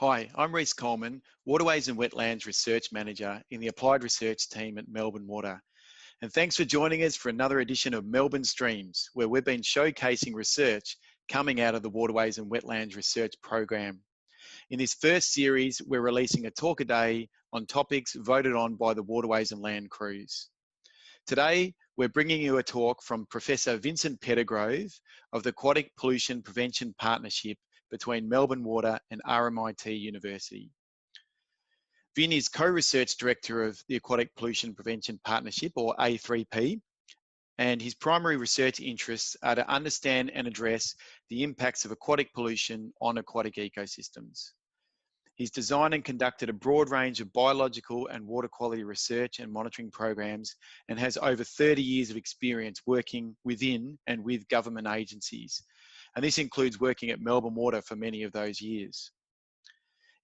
Hi, I'm Rhys Coleman, Waterways and Wetlands Research Manager in the Applied Research team at Melbourne Water. And thanks for joining us for another edition of Melbourne Streams, where we've been showcasing research coming out of the Waterways and Wetlands Research Program. In this first series, we're releasing a talk a day on topics voted on by the Waterways and Land crews. Today, we're bringing you a talk from Professor Vincent Pettigrove of the Aquatic Pollution Prevention Partnership between Melbourne Water and RMIT University. Vin is co-research director of the Aquatic Pollution Prevention Partnership, or A3P, and his primary research interests are to understand and address the impacts of aquatic pollution on aquatic ecosystems. He's designed and conducted a broad range of biological and water quality research and monitoring programs and has over 30 years of experience working within and with government agencies. And this includes working at Melbourne Water for many of those years.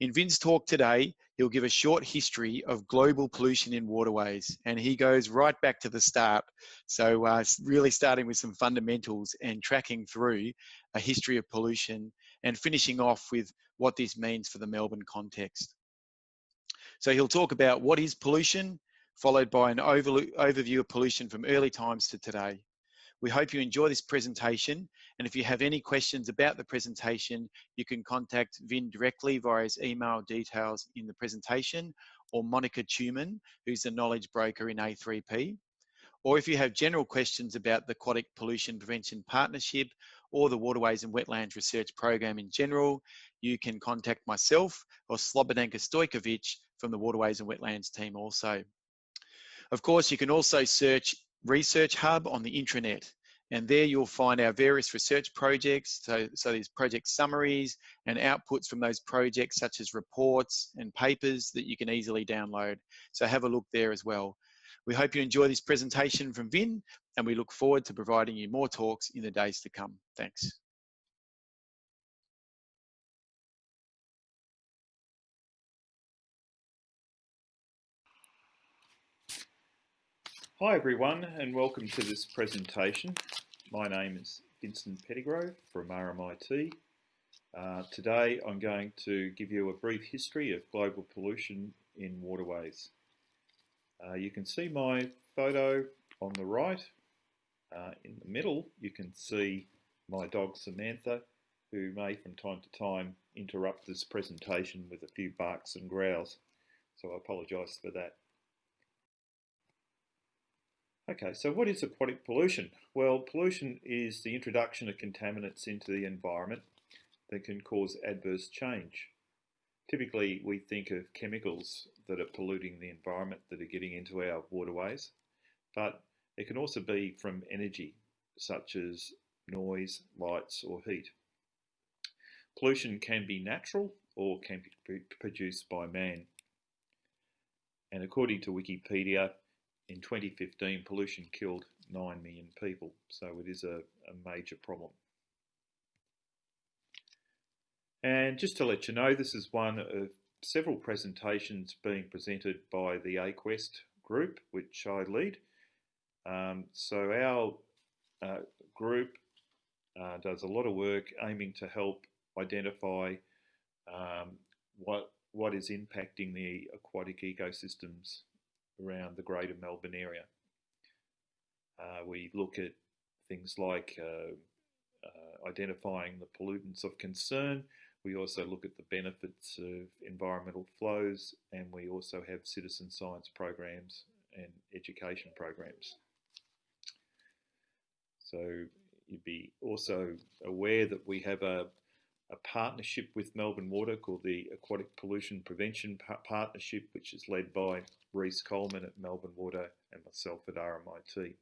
In Vin's talk today, he'll give a short history of global pollution in waterways, and he goes right back to the start. So really starting with some fundamentals and tracking through a history of pollution and finishing off with what this means for the Melbourne context. So he'll talk about what is pollution, followed by an overview of pollution from early times to today. We hope you enjoy this presentation, and if you have any questions about the presentation, you can contact Vin directly via his email details in the presentation, or Monica Tuman, who's the knowledge broker in A3P. Or if you have general questions about the Aquatic Pollution Prevention Partnership or the Waterways and Wetlands Research Program in general, you can contact myself or Slobodanka Stojkovic from the Waterways and Wetlands team also. Of course, you can also search Research Hub on the intranet, and there you'll find our various research projects. So there's project summaries and outputs from those projects, such as reports and papers that you can easily download. So have a look there as well. We hope you enjoy this presentation from Vin, and we look forward to providing you more talks in the days to come. Thanks. Hi everyone, and welcome to this presentation. My name is Vincent Pettigrove from RMIT. Today I'm going to give you a brief history of global pollution in waterways. You can see my photo on the right. In the middle you can see my dog Samantha, who may from time to time interrupt this presentation with a few barks and growls, so I apologise for that. Okay, so what is aquatic pollution? Well, pollution is the introduction of contaminants into the environment that can cause adverse change. Typically, we think of chemicals that are polluting the environment that are getting into our waterways, but it can also be from energy, such as noise, lights, or heat. Pollution can be natural or can be produced by man. And according to Wikipedia, in 2015, pollution killed 9 million people, so it is a major problem. And just to let you know, this is one of several presentations being presented by the Aquest group, which I lead. So our group does a lot of work aiming to help identify what is impacting the aquatic ecosystems around the greater Melbourne area. We look at things like identifying the pollutants of concern. We also look at the benefits of environmental flows, and we also have citizen science programs and education programs. So you'd be also aware that we have a partnership with Melbourne Water called the Aquatic Pollution Prevention Partnership, which is led by Rhys Coleman at Melbourne Water and myself at RMIT.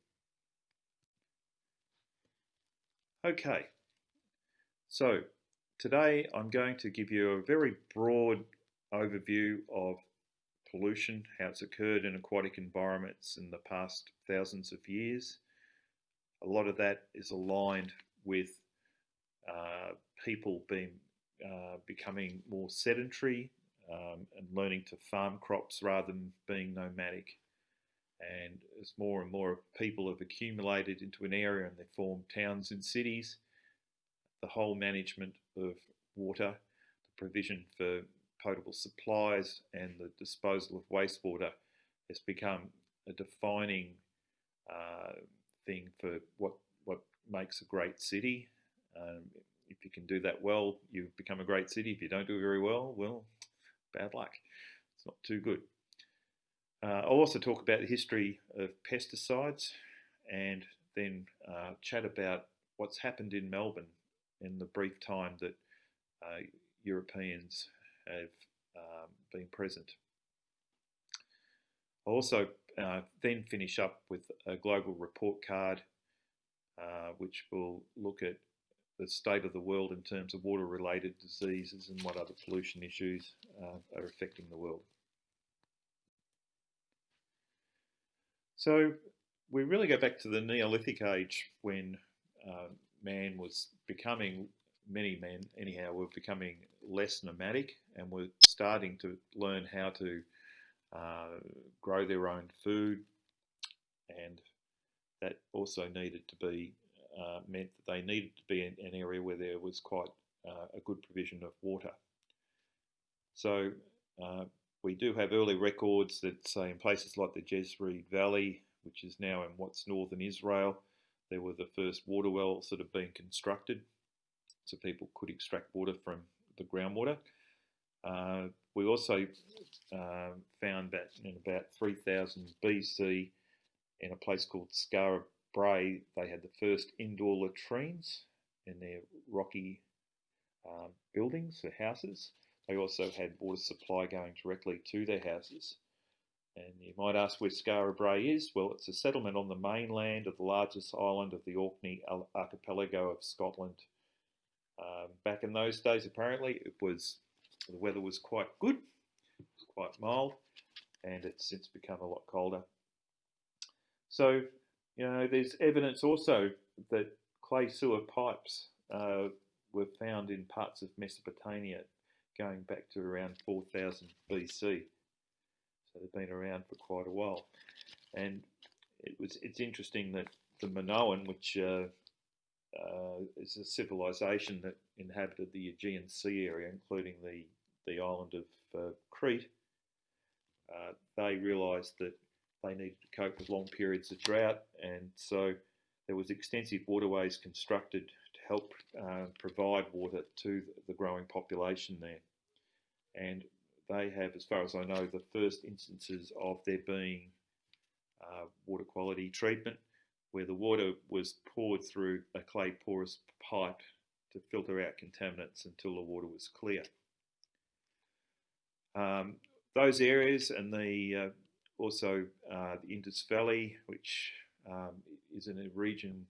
Okay, so today I'm going to give you a very broad overview of pollution, how it's occurred in aquatic environments in the past thousands of years. A lot of that is aligned with people becoming more sedentary and learning to farm crops rather than being nomadic. And as more and more people have accumulated into an area and they form towns and cities, the whole management of water, the provision for potable supplies and the disposal of wastewater has become a defining thing for what makes a great city. If you can do that well, you become a great city. If you don't do it very well, bad luck. It's not too good. I'll also talk about the history of pesticides and then chat about what's happened in Melbourne in the brief time that Europeans have been present. I'll also then finish up with a global report card which will look at the state of the world in terms of water-related diseases and what other pollution issues are affecting the world. So we really go back to the Neolithic age when man was becoming, many men anyhow, were becoming less nomadic and were starting to learn how to grow their own food, and that also needed to be meant that they needed to be in an area where there was quite a good provision of water. So we do have early records that say in places like the Jezreel Valley, which is now in what's northern Israel, there were the first water wells that have been constructed so people could extract water from the groundwater. We also found that in about 3000 BC in a place called Skara Brae, they had the first indoor latrines in their rocky buildings, their houses. They also had water supply going directly to their houses. And you might ask where Skara Brae is. Well, it's a settlement on the mainland of the largest island of the Orkney archipelago of Scotland. Back in those days, apparently, the weather was quite good, it was quite mild, and it's since become a lot colder. So, there's evidence also that clay sewer pipes were found in parts of Mesopotamia going back to around 4000 BC. So they've been around for quite a while. And it's interesting that the Minoan, which is a civilization that inhabited the Aegean Sea area, including the island of Crete, they realised that they needed to cope with long periods of drought, and so there was extensive waterways constructed to help provide water to the growing population there. And they have, as far as I know, the first instances of there being water quality treatment, where the water was poured through a clay porous pipe to filter out contaminants until the water was clear. Those areas and also the Indus Valley, which is in a region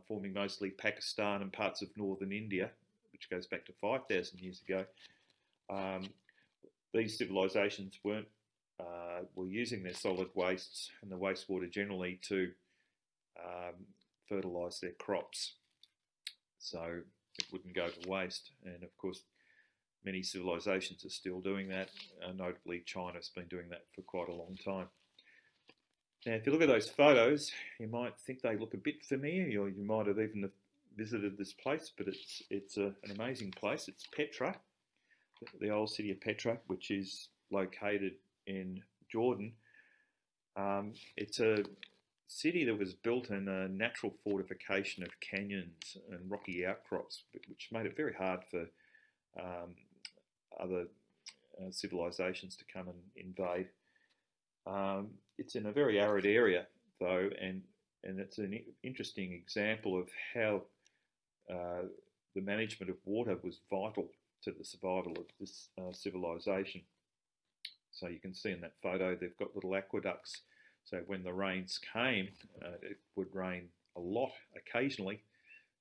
forming mostly Pakistan and parts of northern India, which goes back to 5,000 years ago. These civilizations were using their solid wastes and the wastewater generally to fertilise their crops, so it wouldn't go to waste. And of course, many civilizations are still doing that. Notably, China's been doing that for quite a long time. Now, if you look at those photos, you might think they look a bit familiar, or you might have even visited this place, but it's an amazing place. It's Petra, the old city of Petra, which is located in Jordan. It's a city that was built in a natural fortification of canyons and rocky outcrops, which made it very hard for other civilizations to come and invade. It's in a very arid area, though, and it's an interesting example of how the management of water was vital to the survival of this civilization. So you can see in that photo they've got little aqueducts, so when the rains came, it would rain a lot occasionally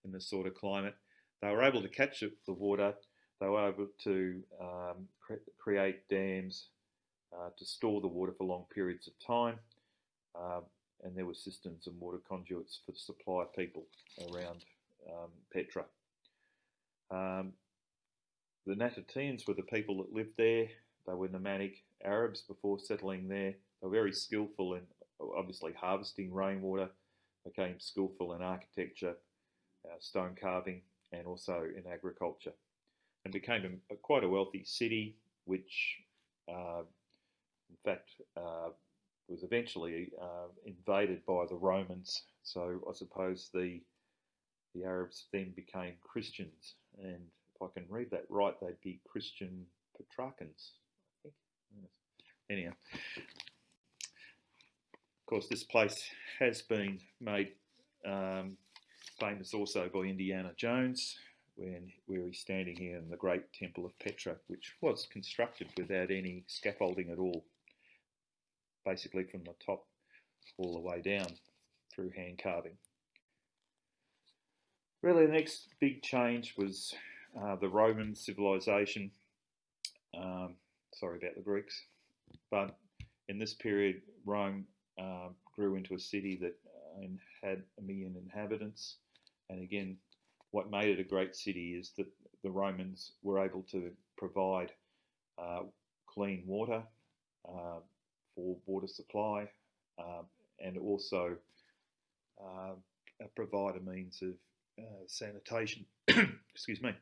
in this sort of climate. They were able to catch the water, they were able to create dams to store the water for long periods of time, and there were cisterns and water conduits for the supply of people around Petra. The Nabateans were the people that lived there. They were nomadic Arabs before settling there. They were very skillful in obviously harvesting rainwater, became skillful in architecture, stone carving, and also in agriculture, and became quite a wealthy city. which in fact was eventually invaded by the Romans. So I suppose the Arabs then became Christians, and if I can read that right, they'd be Christian Petrarchans, I think. Anyhow, of course, this place has been made famous also by Indiana Jones, where he's standing here in the great temple of Petra, which was constructed without any scaffolding at all, basically from the top all the way down through hand carving. Really, the next big change was the Roman civilization. Sorry about the Greeks, but in this period, Rome grew into a city that had 1 million inhabitants. And again, what made it a great city is that the Romans were able to provide clean water for water supply, and also provide a means of sanitation. Excuse me.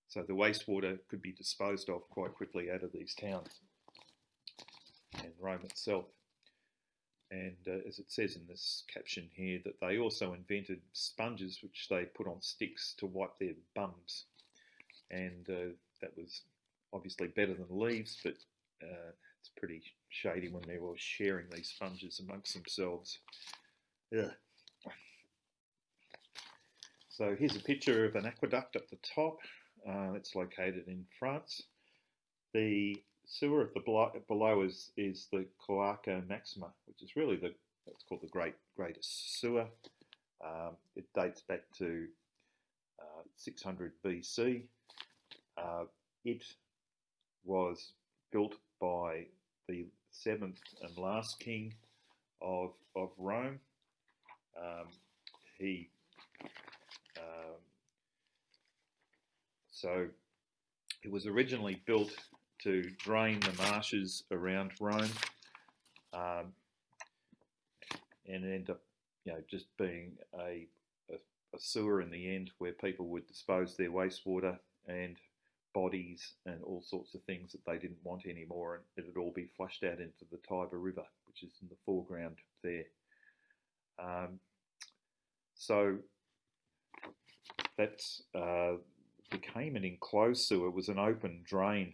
So the wastewater could be disposed of quite quickly out of these towns and Rome itself. And as it says in this caption here, that they also invented sponges which they put on sticks to wipe their bums. And that was obviously better than leaves, but it's pretty shady when they were sharing these sponges amongst themselves. Yeah. So here's a picture of an aqueduct at the top. It's located in France. The sewer at the below is the Cloaca Maxima, which is really it's called the greatest sewer. It dates back to 600 BC. It was built by the 7th and last king of Rome. So it was originally built to drain the marshes around Rome, and it ended up, just being a sewer in the end, where people would dispose their wastewater and bodies and all sorts of things that they didn't want anymore, and it would all be flushed out into the Tiber River, which is in the foreground there. So that's became an enclosed sewer. It was an open drain,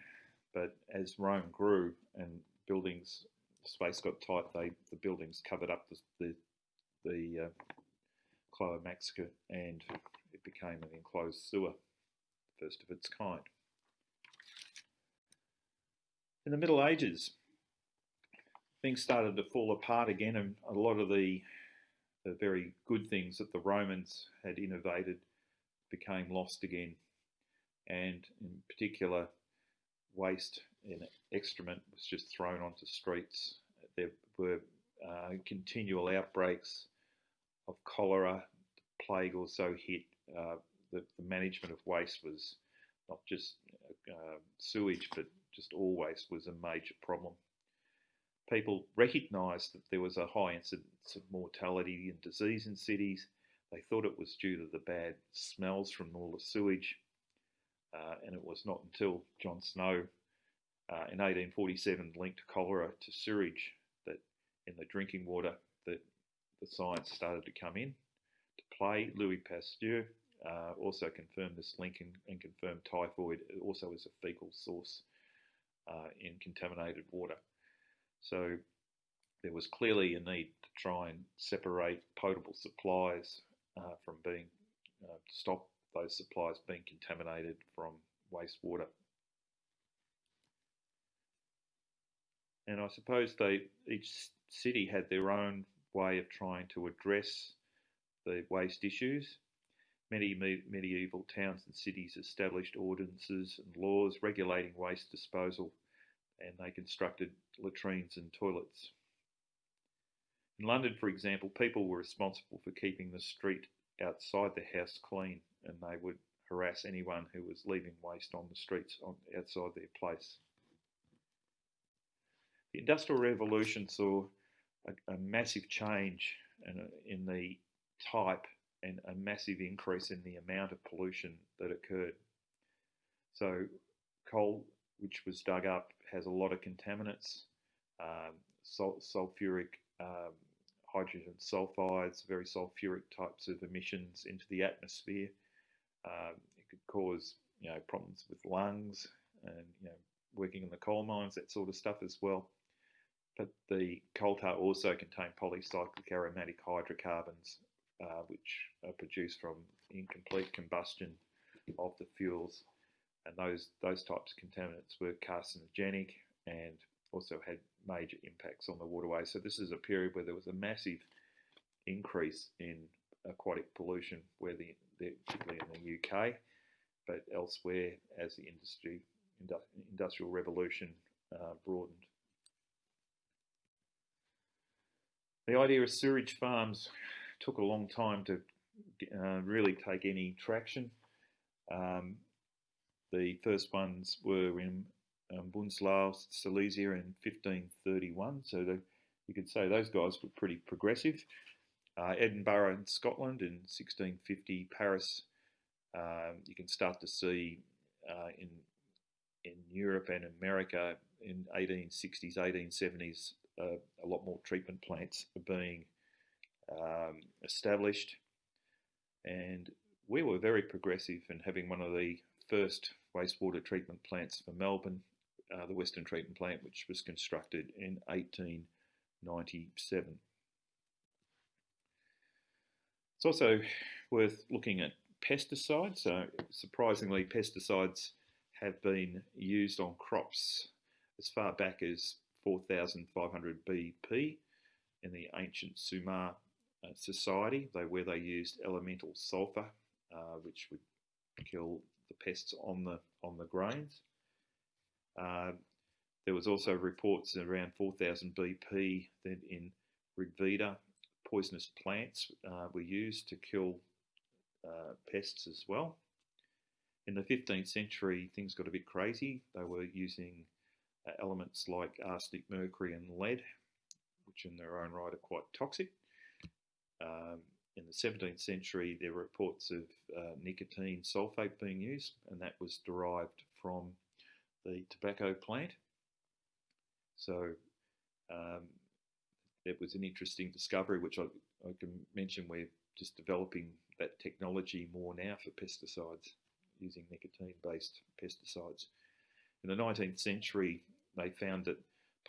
but as Rome grew and space got tight, the buildings covered up the Cloaca Maxima, and it became an enclosed sewer, first of its kind. In the Middle Ages, things started to fall apart again, and a lot of the very good things that the Romans had innovated became lost again. And in particular, waste and excrement was just thrown onto streets. There were continual outbreaks of cholera. The plague also hit. The management of waste was not just sewage, but just all waste was a major problem. People recognised that there was a high incidence of mortality and disease in cities. They thought it was due to the bad smells from all the sewage. And it was not until John Snow in 1847 linked cholera to sewage that in the drinking water that the science started to come in to play. Louis Pasteur also confirmed this link and confirmed typhoid also as a fecal source in contaminated water. So there was clearly a need to try and separate potable supplies from being stop those supplies being contaminated from wastewater. And I suppose each city had their own way of trying to address the waste issues. Many medieval towns and cities established ordinances and laws regulating waste disposal, and they constructed latrines and toilets. In London, for example, people were responsible for keeping the street outside the house clean, and they would harass anyone who was leaving waste on the streets outside their place. The Industrial Revolution saw a massive change in the type and a massive increase in the amount of pollution that occurred. So coal which was dug up, has a lot of contaminants, sulfuric, hydrogen sulfides, very sulfuric types of emissions into the atmosphere. It could cause, problems with lungs and, working in the coal mines, that sort of stuff as well. But the coal tar also contained polycyclic aromatic hydrocarbons, which are produced from incomplete combustion of the fuels. And those types of contaminants were carcinogenic and also had major impacts on the waterways. So this is a period where there was a massive increase in aquatic pollution, particularly in the UK, but elsewhere as the industrial revolution broadened. The idea of sewage farms took a long time to really take any traction. The first ones were in Bunzlau, Silesia in 1531, so you could say those guys were pretty progressive. Edinburgh in Scotland in 1650, Paris, you can start to see in Europe and America in 1860s, 1870s, a lot more treatment plants are being established, and we were very progressive in having one of the first wastewater treatment plants for Melbourne, the Western Treatment Plant, which was constructed in 1897. It's also worth looking at pesticides. So surprisingly, pesticides have been used on crops as far back as 4500 BP in the ancient Sumer society, where they used elemental sulfur, which would kill the pests on the grains. There was also reports around 4000 BP that in Rigveda, poisonous plants were used to kill pests as well. In the 15th century, things got a bit crazy. They were using elements like arsenic, mercury and lead, which in their own right are quite toxic. In the 17th century, there were reports of nicotine sulfate being used, and that was derived from the tobacco plant. So it was an interesting discovery, which I can mention. We're just developing that technology more now for pesticides, using nicotine-based pesticides. In the 19th century, they found that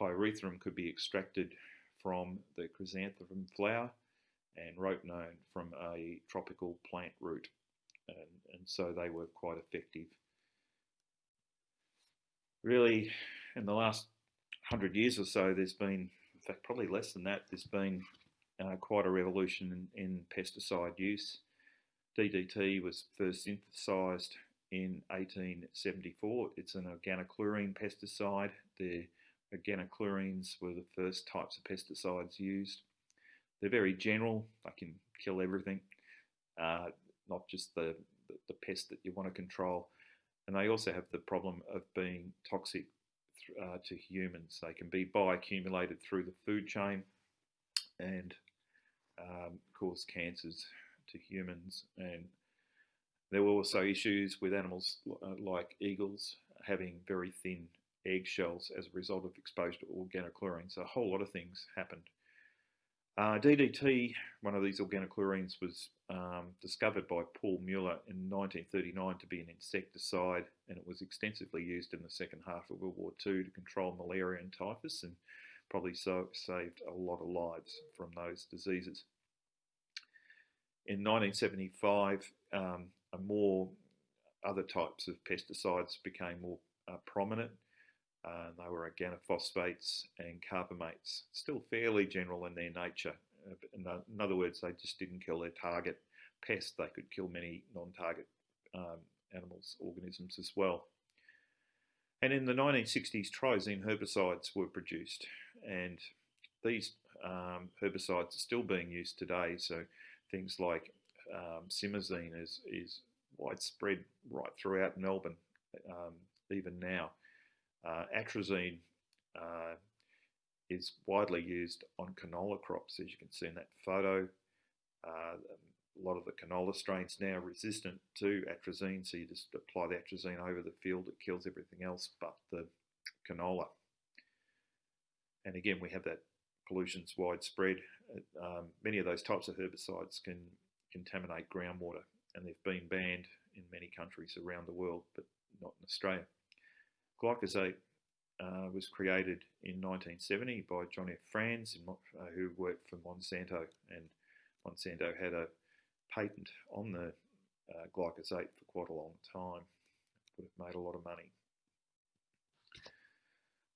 pyrethrum could be extracted from the chrysanthemum flower and rotenone from a tropical plant root, and so they were quite effective. Really, in the last 100 years or so, there's been, in fact probably less than that, there's been quite a revolution in pesticide use. DDT was first synthesised in 1874. It's an organochlorine pesticide. The organochlorines were the first types of pesticides used. They're very general. They can kill everything, not just the pest that you want to control. And they also have the problem of being toxic to humans. They can be bioaccumulated through the food chain and cause cancers to humans. And there were also issues with animals like eagles having very thin eggshells as a result of exposure to organochlorine. So a whole lot of things happened. DDT, one of these organochlorines, was discovered by Paul Muller in 1939 to be an insecticide, and it was extensively used in the second half of World War II to control malaria and typhus, and probably saved a lot of lives from those diseases. In 1975, other types of pesticides became more prominent. They were organophosphates and carbamates, still fairly general in their nature. In other words, they just didn't kill their target pest. They could kill many non-target animals, organisms as well. And in the 1960s, triazine herbicides were produced, and these herbicides are still being used today. So things like simazine is widespread right throughout Melbourne, even now. Atrazine is widely used on canola crops, as you can see in that photo. a lot of the canola strains now resistant to atrazine, so you just apply the atrazine over the field, it kills everything else but the canola. And again, we have that pollution's widespread. Many of those types of herbicides can contaminate groundwater, and they've been banned in many countries around the world, but not in Australia. Glyphosate was created in 1970 by John F. Franz, who worked for Monsanto, and Monsanto had a patent on the glyphosate for quite a long time. Would have made a lot of money.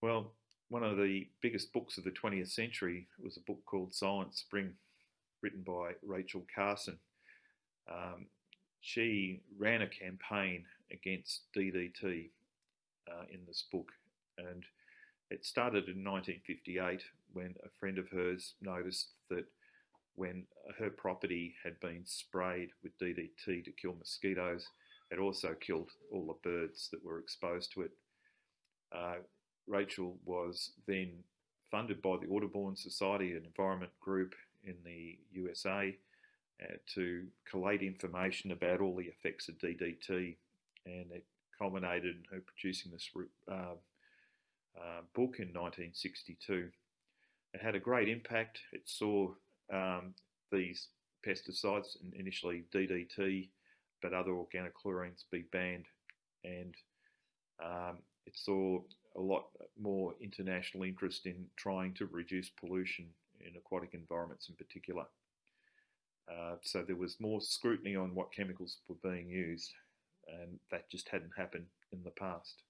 Well, one of the biggest books of the 20th century was a book called Silent Spring, written by Rachel Carson. She ran a campaign against DDT in this book, and it started in 1958 when a friend of hers noticed that when her property had been sprayed with DDT to kill mosquitoes, it also killed all the birds that were exposed to it. Rachel was then funded by the Audubon Society, an environment group in the USA, to collate information about all the effects of DDT, and it culminated in her producing this book in 1962. It had a great impact. It saw these pesticides, initially DDT, but other organochlorines, be banned, and it saw a lot more international interest in trying to reduce pollution in aquatic environments in particular. So there was more scrutiny on what chemicals were being used, and that just hadn't happened in the past.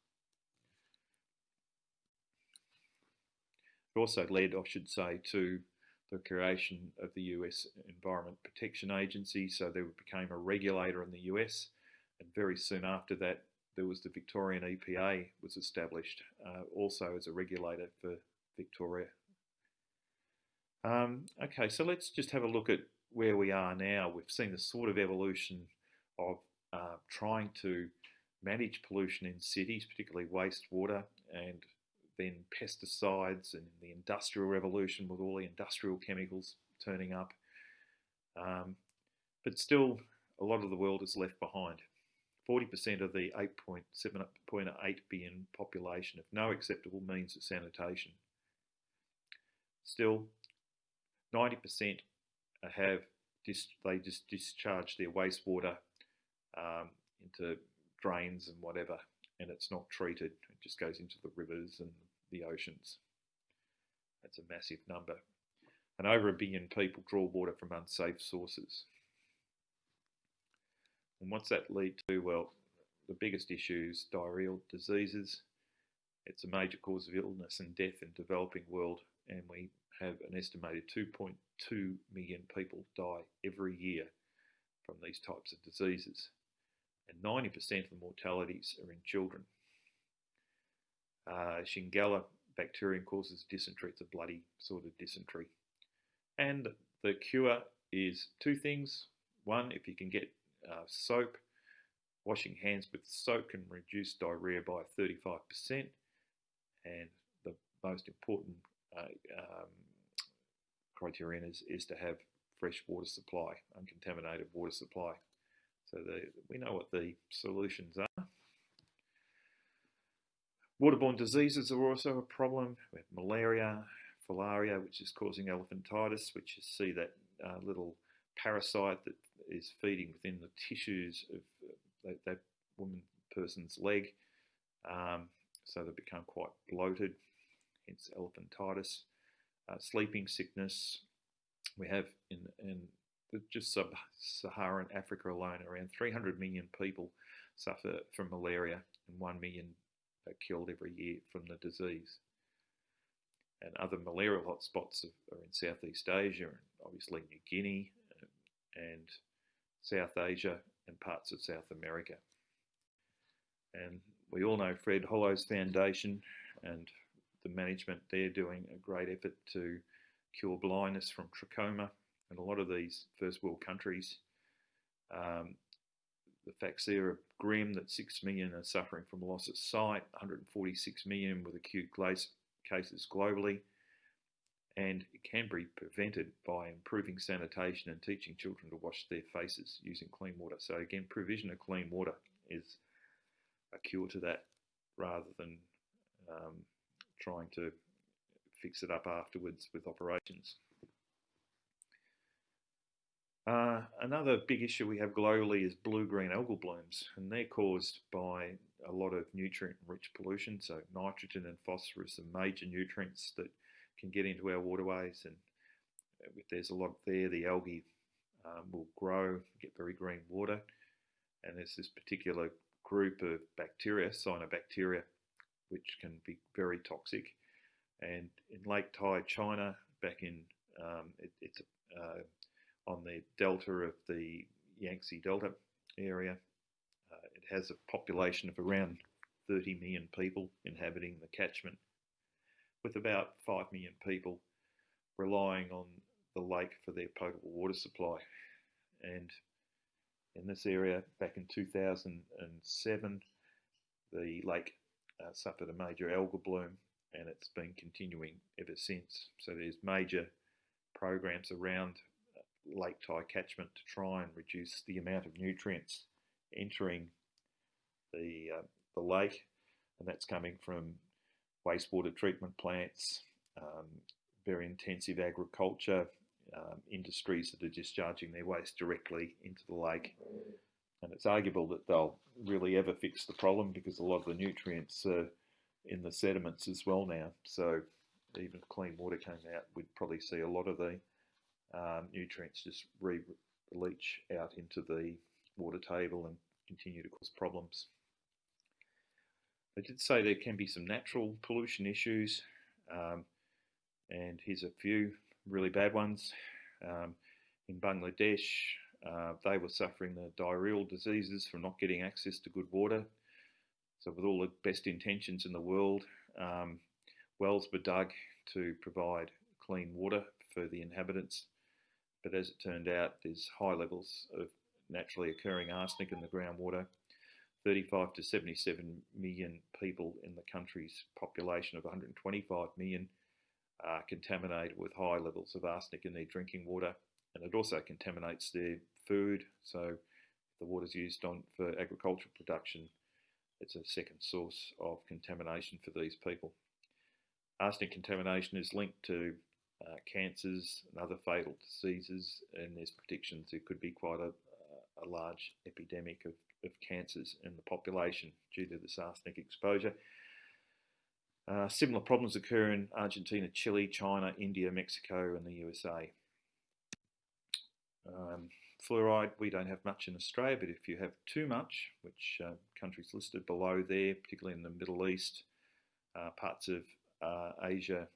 It also led, I should say, to the creation of the US Environment Protection Agency, so there became a regulator in the US, and very soon after that there was the Victorian EPA was established, also as a regulator for Victoria. Okay, so let's just have a look at where we are now. We've seen the sort of evolution of trying to manage pollution in cities, particularly wastewater, and then pesticides, and the industrial revolution with all the industrial chemicals turning up. But still, a lot of the world is left behind. 40% of the 8.8 billion population have no acceptable means of sanitation. Still, 90% they just discharge their wastewater into drains and whatever, and it's not treated. It just goes into the rivers and the oceans. That's a massive number. And over 1 billion people draw water from unsafe sources. And what's that lead to? Well, the biggest issue is diarrheal diseases. It's a major cause of illness and death in the developing world, and we have an estimated 2.2 million people die every year from these types of diseases. And 90% of the mortalities are in children. Shigella bacterium causes dysentery. It's a bloody sort of dysentery. And the cure is two things. One, if you can get soap, washing hands with soap can reduce diarrhea by 35%. And the most important criterion is to have fresh water supply, uncontaminated water supply. So we know what the solutions are. Waterborne diseases are also a problem. We have malaria, filaria, which is causing elephantitis, which you see that little parasite that is feeding within the tissues of that person's leg. So they become quite bloated, hence elephantitis. Sleeping sickness. We have in just sub-Saharan Africa alone, around 300 million people suffer from malaria, and 1 million are killed every year from the disease. And other malarial hotspots are in Southeast Asia, and obviously New Guinea, and South Asia, and parts of South America. And we all know Fred Hollow's Foundation and the management. They're doing a great effort to cure blindness from trachoma. And a lot of these first world countries, the facts there are grim, that 6 million are suffering from loss of sight, 146 million with acute cases globally. and it can be prevented by improving sanitation and teaching children to wash their faces using clean water. So again, provision of clean water is a cure to that, rather than trying to fix it up afterwards with operations. Another big issue we have globally is blue-green algal blooms, and they're caused by a lot of nutrient-rich pollution. So nitrogen and phosphorus are major nutrients that can get into our waterways, and if there's a lot there, the algae will grow, get very green water, and there's this particular group of bacteria, cyanobacteria, which can be very toxic. And in Lake Tai, China, back in it's on the delta of the Yangtze Delta area, it has a population of around 30 million people inhabiting the catchment, with about 5 million people relying on the lake for their potable water supply. And in this area, back in 2007, the lake suffered a major algal bloom, and it's been continuing ever since. So there's major programs around Lake Tai catchment to try and reduce the amount of nutrients entering the lake, and that's coming from wastewater treatment plants, very intensive agriculture, industries that are discharging their waste directly into the lake. And it's arguable that they'll really ever fix the problem, because a lot of the nutrients are in the sediments as well now. So even if clean water came out, we'd probably see a lot of the nutrients just leach out into the water table and continue to cause problems. I did say there can be some natural pollution issues, and here's a few really bad ones. In Bangladesh, they were suffering the diarrheal diseases from not getting access to good water. So with all the best intentions in the world, wells were dug to provide clean water for the inhabitants. But as it turned out, there's high levels of naturally occurring arsenic in the groundwater. 35 to 77 million people in the country's population of 125 million are contaminated with high levels of arsenic in their drinking water, and it also contaminates their food. So if the water's used for agricultural production, it's a second source of contamination for these people. Arsenic contamination is linked to cancers and other fatal diseases, and there's predictions it could be quite a large epidemic of cancers in the population due to this arsenic exposure. Similar problems occur in Argentina, Chile, China, India, Mexico, and the USA. Fluoride, we don't have much in Australia, but if you have too much, which countries listed below there, particularly in the Middle East, parts of Asia,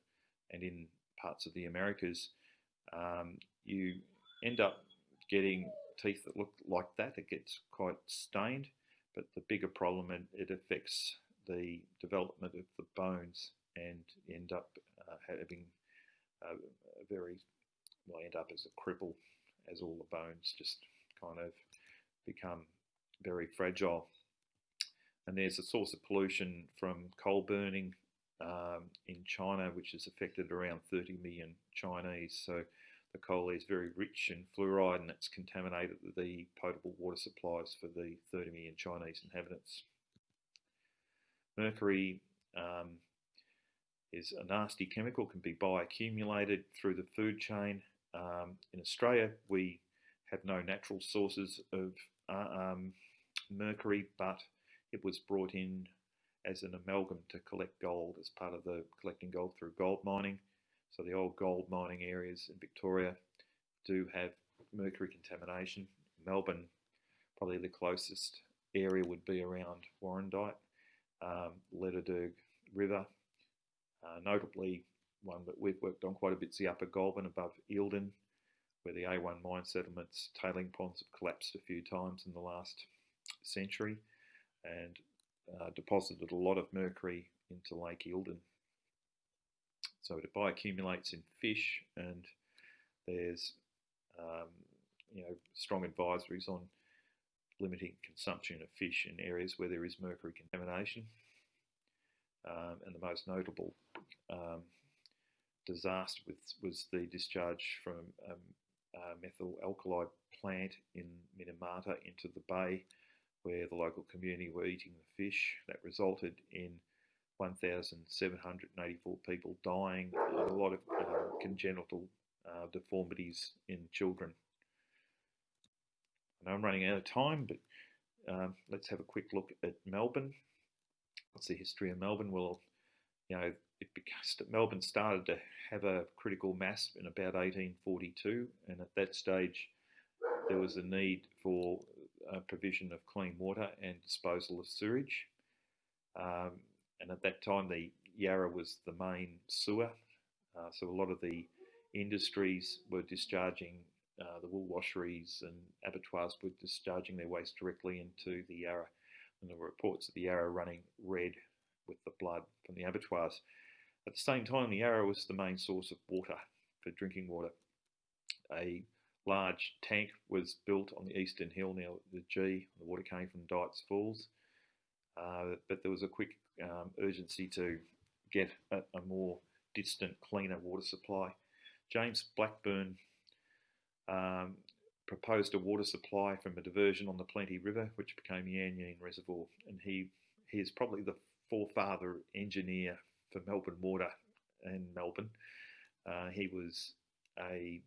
and in parts of the Americas, you end up getting teeth that look like that. It gets quite stained, but the bigger problem, it affects the development of the bones, and end up having end up as a cripple, as all the bones just kind of become very fragile. And there's a source of pollution from coal burning in China, which has affected around 30 million Chinese. So the coal is very rich in fluoride, and it's contaminated the potable water supplies for the 30 million Chinese inhabitants. Mercury is a nasty chemical, can be bioaccumulated through the food chain. In Australia, we have no natural sources of mercury, but it was brought in as an amalgam to collect gold as part of the collecting gold through gold mining. So the old gold mining areas in Victoria do have mercury contamination. Melbourne, probably the closest area would be around Warrandyte, Leederderg River. Notably, one that we've worked on quite a bit is the Upper Goulburn above Eildon, where the A1 mine settlements tailing ponds have collapsed a few times in the last century, and deposited a lot of mercury into Lake Eildon. So it bioaccumulates in fish, and there's strong advisories on limiting consumption of fish in areas where there is mercury contamination. And the most notable disaster was the discharge from a methyl alkali plant in Minamata into the bay, where the local community were eating the fish. That resulted in 1,784 people dying, and a lot of congenital deformities in children. I know I'm running out of time, but let's have a quick look at Melbourne. What's the history of Melbourne? Well, Melbourne started to have a critical mass in about 1842, and at that stage there was a need for provision of clean water and disposal of sewage. And at that time the Yarra was the main sewer, so a lot of the industries were discharging, the wool washeries and abattoirs were discharging their waste directly into the Yarra, and there were reports of the Yarra running red with the blood from the abattoirs. At the same time, the Yarra was the main source of water for drinking water. A large tank was built on the eastern hill near the G. The water came from Dights Falls, but there was a quick urgency to get a more distant, cleaner water supply. James Blackburn proposed a water supply from a diversion on the Plenty River, which became Yan Yan Reservoir, and he is probably the forefather engineer for Melbourne Water and Melbourne. He was a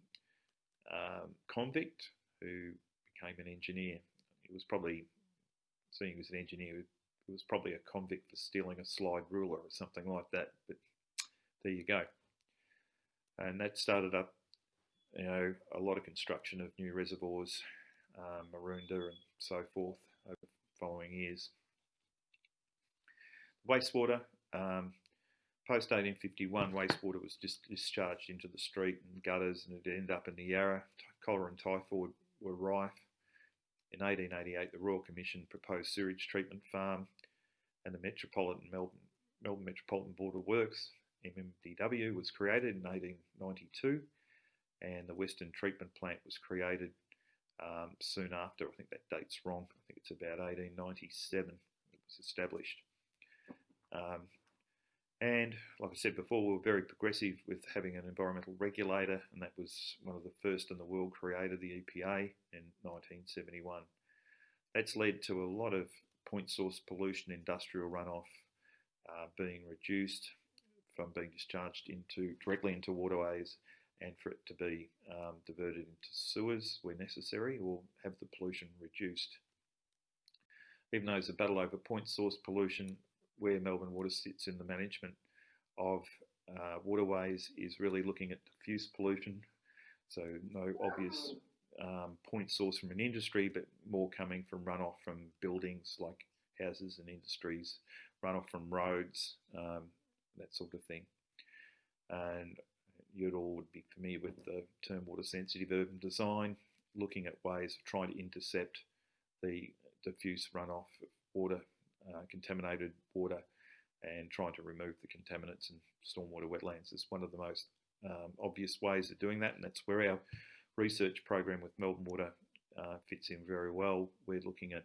convict who became an engineer. He was probably, seeing he was an engineer, he was probably a convict for stealing a slide ruler or something like that, but there you go. And that started up, a lot of construction of new reservoirs, Maroondah and so forth over the following years. Wastewater, post 1851, wastewater was just discharged into the street and gutters, and it ended up in the Yarra. Cholera and typhoid were rife. In 1888, the Royal Commission proposed sewage treatment farm, and the Melbourne Metropolitan Board of Works, MMDW, was created in 1892, and the Western Treatment Plant was created soon after. I think that date's wrong. I think it's about 1897 it was established. And like I said before, we were very progressive with having an environmental regulator, and that was one of the first in the world created, the EPA, in 1971. That's led to a lot of point source pollution, industrial runoff being reduced from being discharged directly into waterways, and for it to be diverted into sewers where necessary, or have the pollution reduced. Even though there's a battle over point source pollution, where Melbourne Water sits in the management of waterways is really looking at diffuse pollution, so no obvious point source from an industry, but more coming from runoff from buildings like houses and industries, runoff from roads, that sort of thing. And you all would be familiar with the term water sensitive urban design, looking at ways of trying to intercept the diffuse runoff of water, contaminated water, and trying to remove the contaminants, and stormwater wetlands is one of the most obvious ways of doing that, and that's where our research program with Melbourne Water fits in very well. We're looking at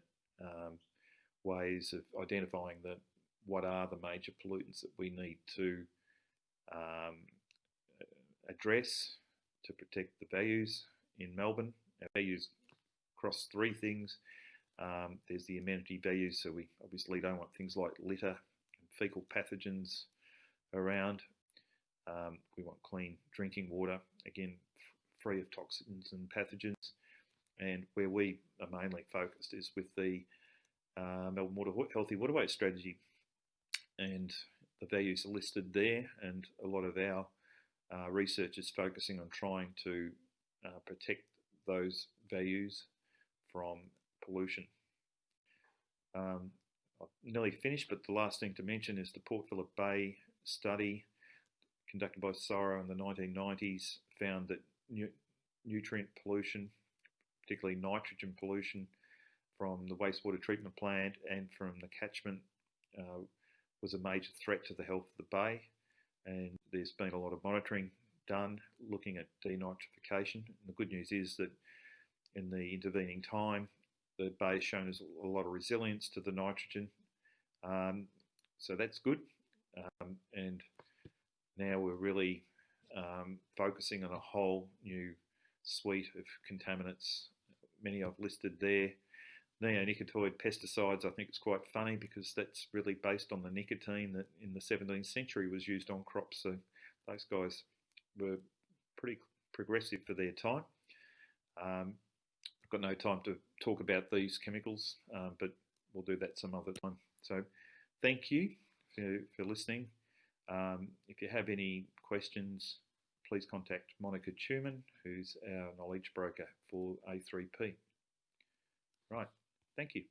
ways of identifying what are the major pollutants that we need to address to protect the values in Melbourne. Our values across three things. There's the amenity values, so we obviously don't want things like litter and fecal pathogens around. We want clean drinking water, again, free of toxins and pathogens. And where we are mainly focused is with the Melbourne Water Healthy Waterways strategy. And the values are listed there, and a lot of our research is focusing on trying to protect those values from pollution. I've nearly finished, but the last thing to mention is the Port Phillip Bay study conducted by SORA in the 1990s found that nutrient pollution, particularly nitrogen pollution from the wastewater treatment plant and from the catchment was a major threat to the health of the bay, and there's been a lot of monitoring done looking at denitrification. And the good news is that in the intervening time, the bay has shown us a lot of resilience to the nitrogen, so that's good. And now we're really focusing on a whole new suite of contaminants. Many I've listed there. Neonicotinoid pesticides, I think it's quite funny because that's really based on the nicotine that in the 17th century was used on crops. So those guys were pretty progressive for their time. I've got no time to talk about these chemicals, but we'll do that some other time. So thank you for listening. If you have any questions, please contact Monica Tuman, who's our knowledge broker for A3P. Right, thank you.